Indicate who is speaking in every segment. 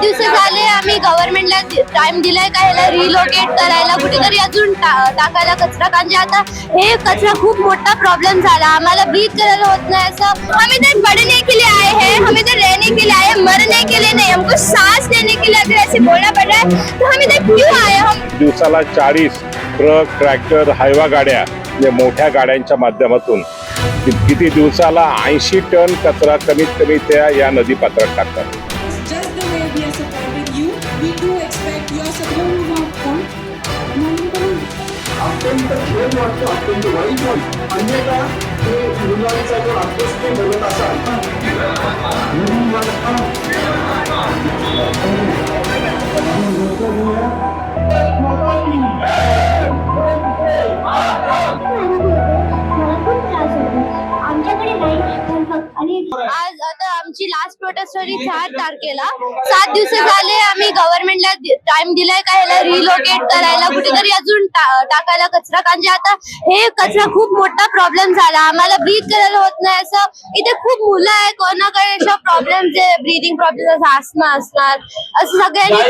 Speaker 1: दिवस झाले आम्ही गव्हर्नमेंटला टाइम दिलाय का ह्याला रिलोकेट करायला, कुठेतरी अजून टाकायला कचरा. कारण जे आता हे कचरा खूप मोठा प्रॉब्लेम झाला, आम्हाला ब्रीथ करायला होत नाही. असं हम इधर पढ़ने के लिए आए हैं, हम इधर रहने के लिए आए हैं, मरने के लिए नहीं. हमको सांस लेने के लिए अगर ऐसे बोलना पड़ रहा है तो हम इधर क्यों आए. हम
Speaker 2: दिवसाला 40 ट्रक, ट्रॅक्टर, हायवा गाड्या, मोठ्या गाड्यांच्या माध्यमातून किती दिवसाला 80 टन कचरा कमीत कमी त्या या नदी पात्रात टाकतात.
Speaker 3: Just the way we are supporting you, we do expect your support from
Speaker 4: अत्यंत खेळ वाटतो, अत्यंत वाईट वाटतं. अन्यथा हे मुलांचा जर अभ्यास ते बघत असाल
Speaker 1: आज आता आमची लास्ट प्रोटेस्ट होती 4 तारखेला. 7 दिवस झाले आम्ही गव्हर्नमेंटला टाइम दिलाय का ह्याला रिलोकेट करायला, कुठेतरी अजून टाकायला कचरा. कारण जे आता हे कचरा खूप मोठा प्रॉब्लेम झाला, आम्हाला ब्रीथ करायला होत नाही. असं इथे खूप मुलं आहे, कोणाकडे अशा प्रॉब्लेम जे ब्रीदिंग प्रॉब्लेम, आस्थमा असणार, असं सगळ्यांनी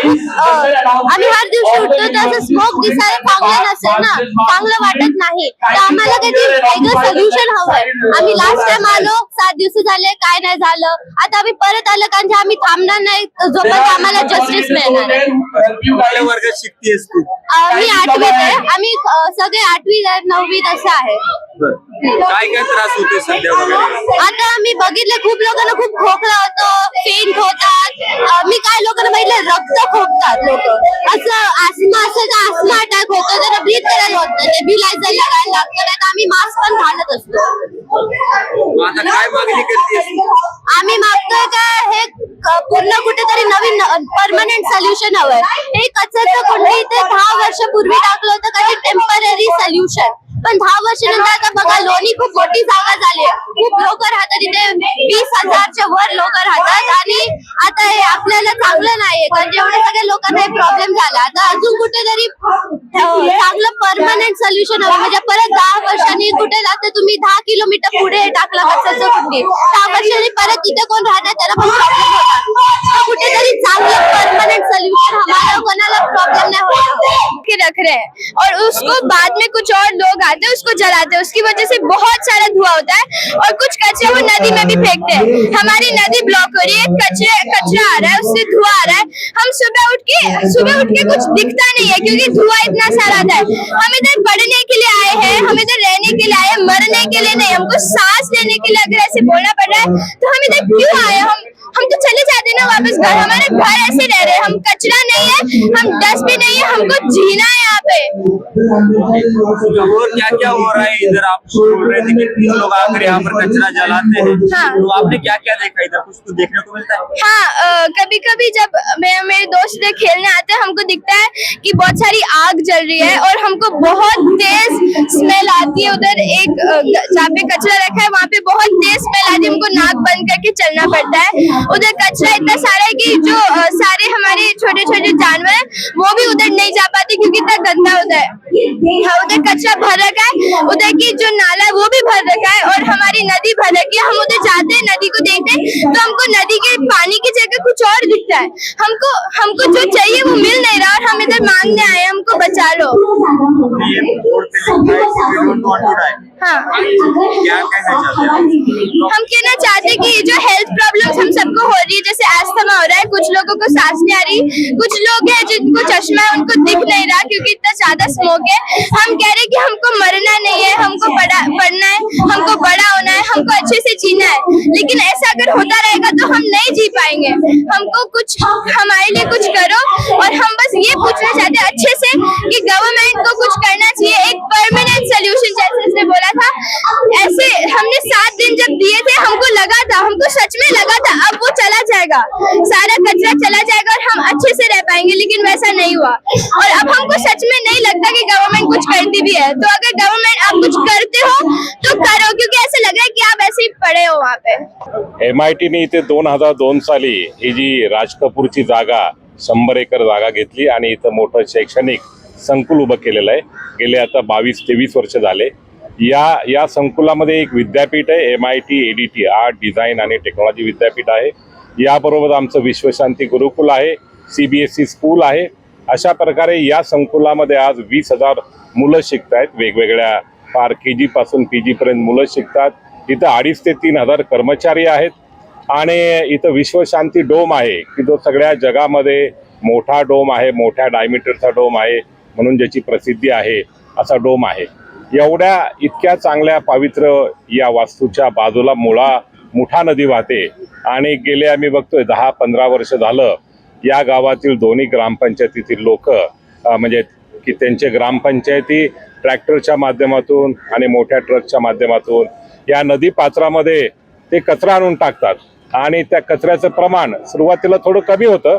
Speaker 1: आम्ही हर दिवशी उठतो तर असं स्मोक दिसायला चांगलं नसेल ना, चांगलं वाटत नाही. तर आम्हाला काहीतरी वेगळं सोल्युशन हवंय. आम्ही लास्ट टाइम आलो, 7 दिवस झाले, काय नाही झालं. आता आम्ही परत आलं कारण की आम्ही थांबणार नाही जोपर्यंत आम्हाला जस्टिस मिळणार आहे.
Speaker 5: वर्गात शिकतेस तू?
Speaker 1: मी 8वीत आहे, आम्ही सगळे 8वी 9वीत असं आहे.
Speaker 5: काय काय त्रास होते सध्या वगैरे?
Speaker 1: आता मी बघितले खूप लोकांना खूप खोकला होतो, फेंट होतात. मी काय लोकांना बघितलं रक्त खोकतात लोक, असं आस्थमा असेल तर आस्थमा अटॅक होतो, जरा ब्रीथ करायला होत नाही, नेब्युलायझरला काय लागतं नाही तर आम्ही मास्क पण घालत असतो.
Speaker 5: आता काय मागणी करतेस?
Speaker 1: आम्ही मागतोय का हे पूर्ण कुठेतरी नवीन परमनंट सोल्युशन हवंय. हे कचऱ्याचं कुंडी इथे 10 वर्षापूर्वी टाकलं होतं काही टेम्पररी सोल्युशन, पण 10 वर्षानंतर आता बघा लोणी खूप मोठी जागा झाली आहे, खूप लोक राहतात इथे, 20,000च्या वर लोक राहतात. आणि आता हे आपल्याला चांगलं नाहीये कारण जेवढे सगळे लोकांना हे प्रॉब्लेम झाला. आता अजून कुठेतरी चांगलं परमनंट सोल्युशन हवं, म्हणजे परत 10 वर्षांनी कुठे जाते तुम्ही 10 किलोमीटर पुढे टाकलं कचऱ्याचं कुंडी, 10 वर्षांनी परत तिथे कोण राहणार त्याला पण प्रॉब्लेम होता. कुठेतरी चांगलं परमनंट सोल्युशन हमारा कोणाला प्रॉब्लेम नहीं होता कि रख रहे हैं और उसको बाद में कुछ और लोग आते हैं उसको जलाते हैं, उसकी वजह से बहुत सारा धुआं होता है और कुछ कचरा वो नदी में भी फेंकते हैं. हमारी नदी ब्लॉक हो रही है, कचरा आ रहा है, उससे धुआं आ रहा है. हम सुबह उठ के कुछ दिखता नहीं है क्योंकि धुआं इतना सारा आता है. हम इधर पढ़ने के लिए आए हैं, हम इधर रहने के लिए आए हैं, मरने के लिए नहीं. हमको सांस लेने के लिए अगर ऐसे बोलना पड़ रहा है तो हम इधर क्यों आए. हम तो चले जाते ना वापस घर, हमारे घर ऐसे रह रहे हैं. हम कचरा नहीं है, हम डस्ट भी नहीं है, हमको जीना है यहाँ पे.
Speaker 5: और क्या क्या हो रहा है इधर? आप बोल रहे थे कि 3 लोग आकर यहाँ पर कचरा जलाते हैं.
Speaker 1: हाँ.
Speaker 5: तो आपने क्या क्या देखा इधर? कुछ तो देखने को मिलता है?
Speaker 1: हाँ, कभी कभी जब मेरे दोस्त खेलने आते हैं हमको दिखता है कि बहुत सारी आग जल रही है और हमको बहुत तेज स्मेल आती है. उधर एक जहाँ पे कचरा रखा है वहाँ पे बहुत तेज स्मेल आती है, हमको नाक बंद करके चलना पड़ता है. उधर कचरा इतना सारा है कि जो सारे हमारे छोटे छोटे जानवर हैं वो भी उधर नहीं जा पाते क्योंकि इतना गंदा होता है. हाँ, उधर कचरा भर रखा है, उधर की जो नाला है वो भी भर रखा है और हमारी नदी भर रखी है. हम उधर जाते हैं, नदी को देखते हैं तो हमको नदी के पानी की जगह कुछ और दिखता है. हमको जो चाहिए वो मिल नहीं रहा और हम इधर मांगने आए, हमको बचा लो.
Speaker 5: ये बोर्ड पे लिखा है कि we don't want to die.
Speaker 1: हाँ,
Speaker 5: क्या कहना चाहते हैं?
Speaker 1: हम कहना चाहते हैं कि ये जो हेल्थ प्रॉब्लम्स हम सबको हो रही है, जैसे अस्थमा हो रहा है, कुछ लोगों को सांस नहीं आ रही, कुछ लोग हैं जिनको चश्मा है उनको दिख नहीं रहा क्योंकि इतना ज्यादा स्मोक है. हम कह रहे हैं कि हमको मरना नहीं है, हमको पढ़ना है, हमको बड़ा होना है, हमको अच्छे से जीना है. लेकिन ऐसा अगर होता रहेगा तो हम नहीं जी पाएंगे. हमको कुछ हमारे लिए कुछ करो. और हम बस ये पूछना चाहते हैं अच्छे से कि गवर्नमेंट को कुछ करना चाहिए, एक परमानेंट सोल्यूशन जैसे इसने बोला था. ऐसे हमने 7 दिन जब दिए थे हमको लगा था, हमको सच में लगा था अब वो चला जाएगा, सारा कचरा चला जाएगा और हम अच्छे से रह पाएंगे, लेकिन वैसा नहीं हुआ. और अब हमको सच में नहीं लगता कि गवर्नमेंट कुछ करती भी है. तो अगर गवर्नमेंट आप कुछ करते हो तो करो, क्योंकि ऐसा लग रहा है कि आप ऐसे ही पड़े हो वहाँ पे.
Speaker 2: MITने इथे 2002 साली ही जी राज कपूरची जागा 100 एकर जागा घेतली आणि इथं मोठं शैक्षणिक संकुल उभं केलेलं आहे. गेले आता 22 ते 20 वर्ष झाले. या संकुलामध्ये एक विद्यापीठ आहे, MIT ADT आर्ट डिझाईन आणि टेक्नॉलॉजी विद्यापीठ आहे. याबरोबर आमचं विश्वशांती गुरुकुल आहे, CBSE स्कूल आहे. अशा प्रकारे या संकुलामध्ये आज 20,000 मुलं शिकत आहेत. वेगवेगळ्या फार KG पासून PG पर्यंत मुलं शिकतात. इथं 2,500 ते 3,000 कर्मचारी आहेत आणि इथं विश्वशांती डोम आहे की जो सगळ्या जगामध्ये मोठा डोम आहे, मोठ्या डायमीटरचा डोम आहे म्हणून ज्याची प्रसिद्धी आहे असा डोम आहे. एवढ्या इतक्या चांगल्या पवित्र या वास्तूच्या बाजूला मुठा नदी वाहते आणि गेले आम्ही बघतोय 10-15 वर्ष झालं या गावातील दोन्ही ग्रामपंचायतीतील लोक म्हणजे की त्यांचे ग्रामपंचायती ट्रॅक्टरच्या माध्यमातून आणि मोठ्या ट्रकच्या माध्यमातून या नदी पात्रामध्ये ते कचरा आणून टाकतात आणि त्या कचऱ्याचं प्रमाण सुरुवातीला थोडं कमी होतं,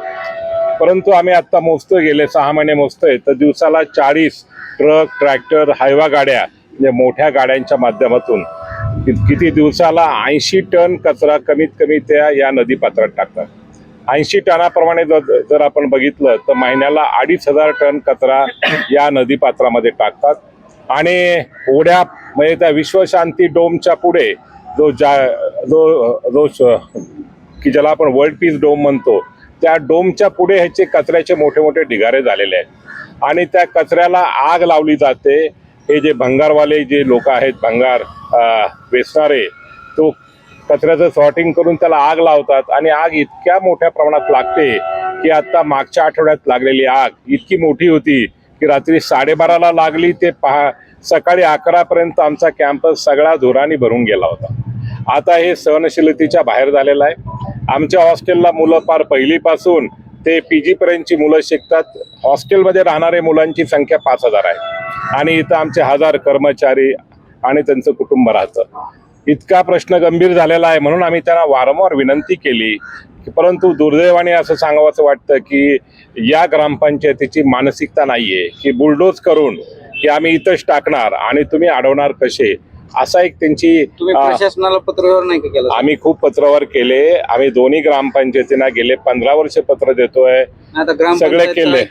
Speaker 2: परंतु आम्ही आत्ता मोजतोय, गेले 6 महिने मोजतोय तर दिवसाला 40 ट्रक, ट्रॅक्टर, हायवा गाड्या म्हणजे मोठ्या गाड्यांच्या माध्यमातून किती दिवसाला 80 टन कचरा कमीत कमी त्या या नदी पात्रात टाकतात. 80 टनाप्रमाणे जर आपण बघितलं तर महिन्याला 2,500 टन कचरा या नदी पात्रामध्ये टाकतात. आणि ओढ्या म्हणजे त्या विश्वशांती डोमच्या पुढे जो की ज्याला आपण वर्ल्ड पीस डोम म्हणतो, त्या डोमच्या पुढे ह्याचे कचऱ्याचे मोठे मोठे ढिगारे झालेले आहेत आणि त्या कचऱ्याला आग लावली जाते. हे जे भंगारवाले जे लोक आहेत, भंगार वेचणारे, तो कचऱ्याचं सॉर्टिंग करून त्याला आग लावतात आणि आग इतक्या मोठ्या प्रमाणात लागते की आता मागच्या आठवड्यात लागलेली आग इतकी मोठी होती की रात्री 12:30ला लागली ते सकाळी 11पर्यंत आमचा कॅम्पस सगळा धुराने भरून गेला होता. आता हे सहनशीलतेच्या बाहेर झालेलं आहे. आमच्या हॉस्टेलला मुलं फार पहिलीपासून ते PG पर्यंतची मुलं शिकतात. हॉस्टेलमध्ये राहणारे मुलांची संख्या 5,000 आहे आणि इथं आमचे 1000 कर्मचारी आणि त्यांचं कुटुंब राहतं. इतका प्रश्न गंभीर झालेला आहे म्हणून आम्ही त्यांना वारंवार विनंती केली, परंतु दुर्दैवाने असं सांगावंसं वाटतं की या ग्रामपंचायतीची मानसिकता नाहीये की बुलडोज करून की आम्ही इथंच टाकणार आणि तुम्ही अडवणार कसे, असा एक त्यांची.
Speaker 5: तुम्ही प्रशासनाला पत्रव्यवहार नाही केला?
Speaker 2: आम्ही खूप पत्रव्यवहार केले. आम्ही दोन्ही ग्रामपंचायतींना गेले 15 वर्ष पत्र देतोय, सगळे केले.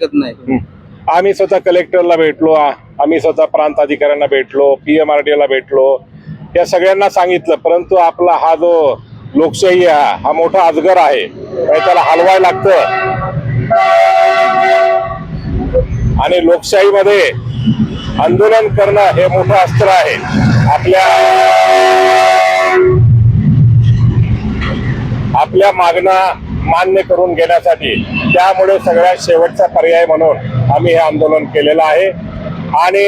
Speaker 2: आम्ही स्वतः कलेक्टरला भेटलो, आम्ही स्वतः प्रांत अधिकाऱ्यांना भेटलो, PMRDला भेटलो, या सगळ्यांना सांगितलं, परंतु आपला हा जो लोकशाही हा मोठा अजगर आहे, त्याला हलवायला लागतं आणि लोकशाहीमध्ये आंदोलन करणं हे मोठं अस्त्र आहे आपल्या मागण्या मान्य करून घेण्यासाठी. त्यामुळे सगळ्यात शेवटचा पर्याय म्हणून आम्ही हे आंदोलन केलेलं आहे आणि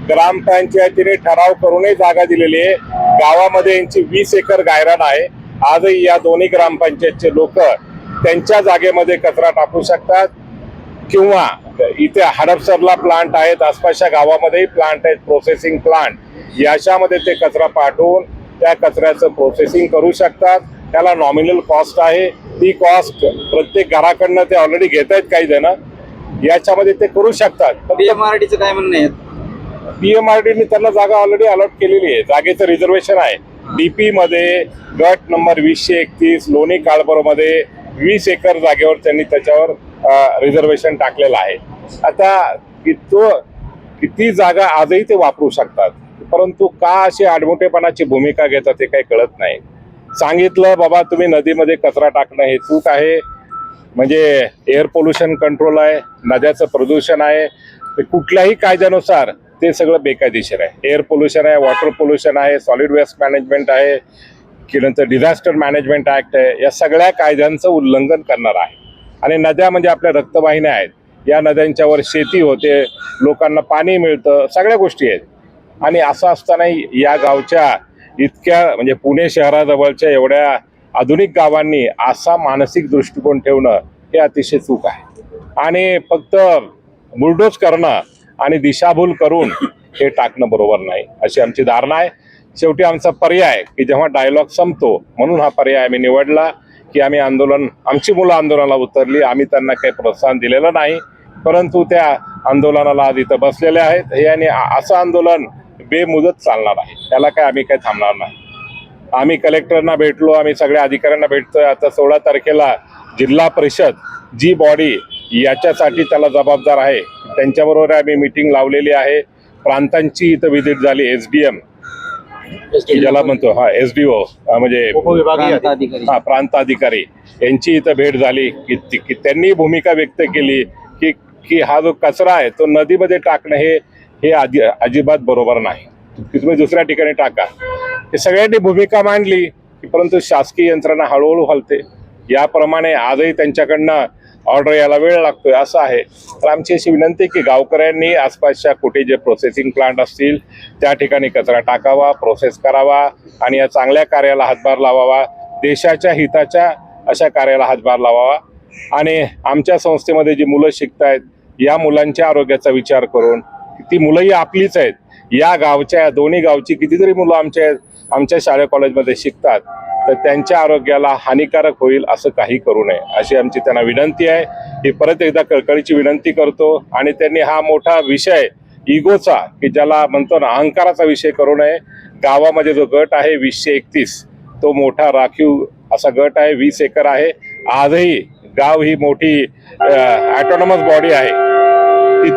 Speaker 2: ग्रामपंचायतीने ठराव करूनही जागा दिलेली आहे. गावामध्ये यांची 20 एकर गायरान आहे. आजही या दोन्ही ग्रामपंचायतचे लोक त्यांच्या जागेमध्ये कचरा टाकू शकतात किंवा इथे हडपसरला प्लांट आहेत, आसपासच्या गावामध्येही प्लांट आहेत, प्रोसेसिंग प्लांट, याच्यामध्ये ते कचरा पाठवून त्या कचऱ्याचं प्रोसेसिंग करू शकतात. त्याला नॉमिनल कॉस्ट आहे. ती कॉस्ट प्रत्येक घराकडनं ते ऑलरेडी घेत आहेत काही जण, याच्यामध्ये ते करू शकतात.
Speaker 5: PMRDचं काय म्हणणं आहे?
Speaker 2: PMRDने त्यांना जागा ऑलरेडी अलॉट केलेली आहे. जागेचं रिझर्वेशन आहे. DP मध्ये गट नंबर 231 लोणी काळभोरमध्ये 20 एकर जागेवर त्यांनी त्याच्यावर रिझर्वेशन टाकलेलं आहे. आता किती जागा आजही ते वापरू शकतात, परंतु का अशी आडमोठेपणाची भूमिका घेतात ते काही कळत नाही. सांगितलं बाबा तुम्ही नदीमध्ये कचरा टाकणं हे चूक आहे, म्हणजे एअर पोल्युशन कंट्रोल आहे, नद्याचं प्रदूषण आहे, कुठल्याही कायद्यानुसार ते सगळं बेकायदेशीर आहे. एअर पोल्युशन आहे, वॉटर पोल्युशन आहे, सॉलिड वेस्ट मॅनेजमेंट आहे, की नंतर डिझास्टर मॅनेजमेंट ऍक्ट आहे, या सगळ्या कायद्यांचं उल्लंघन करणार आहे. आणि नद्या म्हणजे आपल्या रक्तवाहिन्या आहेत. या नद्यांच्यावर शेती होते, लोकांना पाणी मिळतं, सगळ्या गोष्टी आहेत. आणि असं असताना या गावच्या इतक्या म्हणजे पुणे शहराजवळच्या एवढ्या आधुनिक गावांनी असा मानसिक दृष्टिकोन ठेवणं हे अतिशय चूक आहे. आणि फक्त बुलडोज करणं आणि दिशाभूल करून हे टाकणं बरोबर नाही अशी आमची धारणा आहे. शेवटी आमचा पर्याय की जेव्हा डायलॉग संपतो म्हणून हा पर्याय आम्ही निवडला की आमची मुलं आंदोलनाला उतरली. आम्ही त्यांना काही प्रोत्साहन दिलेलं नाही, परंतु त्या आंदोलनाला आज इथं बसलेले आहेत. हे आणि असं आंदोलन बेमुदत चालणार आहे, त्याला काय आम्ही काही थांबणार नाही. आम्ही कलेक्टरना भेटलो, आम्ही सगळ्या अधिकाऱ्यांना भेटतोय. आता 16 तारखेला जिल्हा परिषद जी बॉडी याच्यासाठी त्याला जबाबदार आहे त्यांच्याबरोबर आम्ही मीटिंग लावलेली आहे. प्रांतांची इथं व्हिजिट झाली, SDM ज्याला म्हणतो SDO म्हणजे हा प्रांताधिकारी यांची इथं भेट झाली की त्यांनी भूमिका व्यक्त केली की हा जो कचरा आहे तो नदीमध्ये टाकणं हे अजिबात बरोबर नाही, की तुम्ही दुसऱ्या ठिकाणी टाका. हे सगळ्यांनी भूमिका मांडली की परंतु शासकीय यंत्रणा हळूहळू हलते. याप्रमाणे आजही त्यांच्याकडनं ऑर्डर यायला वेळ लागतोय असं आहे. तर आमची अशी विनंती आहे की गावकऱ्यांनी आसपासच्या कुठे जे प्रोसेसिंग प्लांट असतील त्या ठिकाणी कचरा टाकावा, प्रोसेस करावा आणि या चांगल्या कार्याला हातभार लावावा. देशाच्या हिताच्या अशा कार्याला हातभार लावावा. आणि आमच्या संस्थेमध्ये जी मुलं शिकतायत या मुलांच्या आरोग्याचा विचार करून, ती मुलंही आपलीच आहेत. या गावच्या दोन्ही गावची कितीतरी मुलं आमच्या शाळे कॉलेजमध्ये शिकतात, तर त्यांच्या आरोग्याला हानिकारक होईल असं काही करू नये अशी आमची त्यांना विनंती आहे. ही परत एकदा कळकळीची विनंती करतो. आणि त्यांनी हा मोठा विषय इगोचा, की ज्याला म्हणतो ना अहंकाराचा विषय करू नये. गावामध्ये जो गट आहे 231 तो मोठा राखीव असा गट आहे, 20 एकर आहे. आजही गाव ही मोठी ऑटोनॉमस बॉडी आहे ती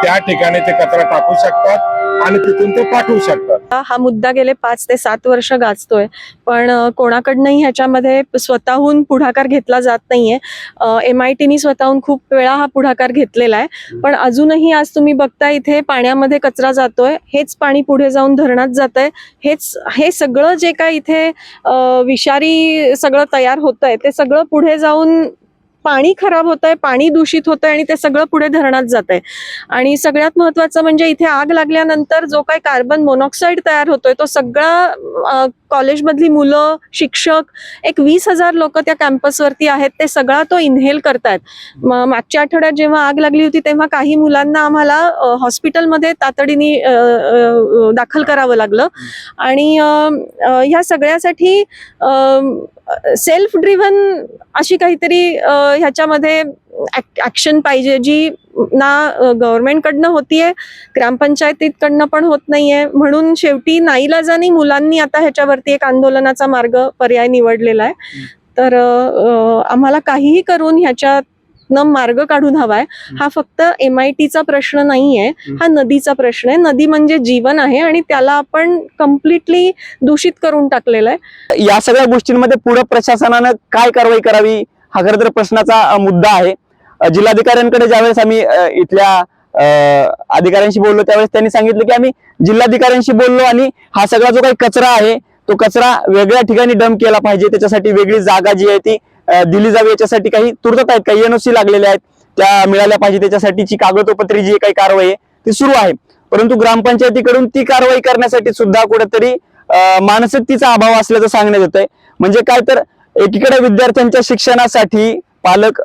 Speaker 2: त्या ठिकाणी ते कचरा टाकू शकतात आणि तिथून ते पाठवू शकतात.
Speaker 6: हा मुद्दा गेले 5 ते 7 वर्ष गाजतोय, पण कोणाकडनंही ह्याच्यामध्ये स्वतःहून पुढाकार घेतला जात नाहीये. MITनी स्वतःहून खूप वेळा हा पुढाकार घेतलेला आहे, पण अजूनही आज तुम्ही बघता इथे पाण्यामध्ये कचरा जातोय, हेच पाणी पुढे जाऊन धरणात जातंय. हे सगळं जे काय इथे विषारी सगळं तयार होतंय ते सगळं पुढे जाऊन पाणी खराब होत आहे, पाणी दूषित होत आहे आणि ते सगळं पुढे धरणात जात आहे. आणि सगळ्यात महत्वाचं म्हणजे इथे आग लागल्यानंतर जो काही कार्बन मोनॉक्साईड तयार होतोय तो सगळा कॉलेजमधली मुलं, शिक्षक, एक 20,000 लोक त्या कॅम्पसवरती आहेत, ते सगळा तो इन्हेल करतायत. मागच्या आठवड्यात जेव्हा आग लागली होती तेव्हा काही मुलांना आम्हाला हॉस्पिटलमध्ये तातडीने दाखल करावं लागलं. आणि ह्या सगळ्यासाठी सेल्फ ड्रिव्हन अशी काहीतरी ह्याच्यामध्ये ऍक्शन पाहिजे, जी ना गव्हर्नमेंटकडनं होतीये, ग्रामपंचायतीकडनं पण होत नाहीये. म्हणून शेवटी नाईलाजानी मुलांनी आता ह्याच्यावरती एक आंदोलनाचा मार्ग पर्याय निवडलेला आहे. तर आम्हाला काहीही करून ह्याच्यात मार्ग काढून हवाय. हा फक्त MITचा प्रश्न नाहीये, हा नदीचा प्रश्न आहे. नदी म्हणजे जीवन आहे आणि त्याला आपण कम्प्लिटली दूषित करून टाकलेलं आहे.
Speaker 7: या सगळ्या गोष्टींमध्ये पुढे प्रशासनानं काय कारवाई करावी हा खरं तर प्रश्नाचा मुद्दा आहे. जिल्हाधिकाऱ्यांकडे ज्यावेळेस आम्ही इथल्या अधिकाऱ्यांशी बोललो त्यावेळेस त्यांनी सांगितलं की आम्ही जिल्हाधिकाऱ्यांशी बोललो आणि हा सगळा जो काही कचरा आहे तो कचरा वेगळ्या ठिकाणी डंप केला पाहिजे, त्याच्यासाठी वेगळी जागा जी आहे ती दिली जावी. याच्यासाठी काही तुर्तता आहेत, काही NOC लागलेल्या आहेत त्या मिळाल्या पाहिजे, त्याच्यासाठीची कागदोपत्री जी काही कारवाई आहे ती सुरू आहे. परंतु ग्रामपंचायतीकडून ती कारवाई करण्यासाठी सुद्धा कुठेतरी मानसिकतेचा अभाव असल्याचं सांगण्यात येत आहे. म्हणजे काय तर एकीकडे विद्यार्थ्यांच्या शिक्षणासाठी पालक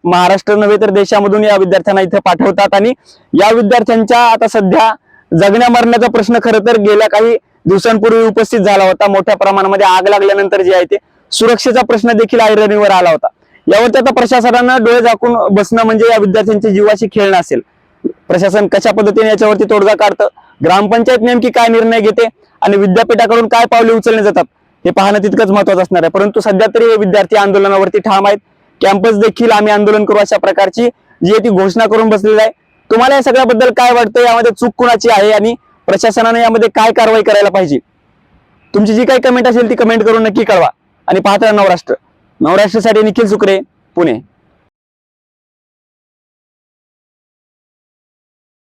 Speaker 7: महाराष्ट्र नव्हे तर देशामधून या विद्यार्थ्यांना इथे पाठवतात आणि या विद्यार्थ्यांच्या आता सध्या जगण्या मरण्याचा प्रश्न खरं तर गेल्या काही दिवसांपूर्वी उपस्थित झाला होता. मोठ्या प्रमाणामध्ये आग लागल्यानंतर जे आहे ते सुरक्षेचा प्रश्न देखील ऐरणीवर आला होता. यावरती आता प्रशासनानं डोळे झाकून बसणं म्हणजे या विद्यार्थ्यांच्या जीवाशी खेळणं असेल. प्रशासन कशा पद्धतीने याच्यावरती तोडगा काढतं, ग्रामपंचायत नेमकी काय निर्णय घेते आणि विद्यापीठाकडून काय पावले उचलले जातात हे पाहणं तितकंच महत्वाचं असणार आहे. परंतु सध्या तरी हे विद्यार्थी आंदोलनावरती ठाम आहेत. कॅम्पस देखील आम्ही आंदोलन करू अशा प्रकारची जी आहे ती घोषणा करून बसलेली आहे. तुम्हाला या सगळ्याबद्दल काय वाटतं, यामध्ये चूक कुणाची आहे आणि प्रशासनाने यामध्ये काय कारवाई करायला पाहिजे? तुमची जी काही कमेंट असेल ती कमेंट करून नक्की कळवा आणि पाहत राहा नवराष्ट्र. नवराष्ट्रासाठी निखिल सुकरे, पुणे.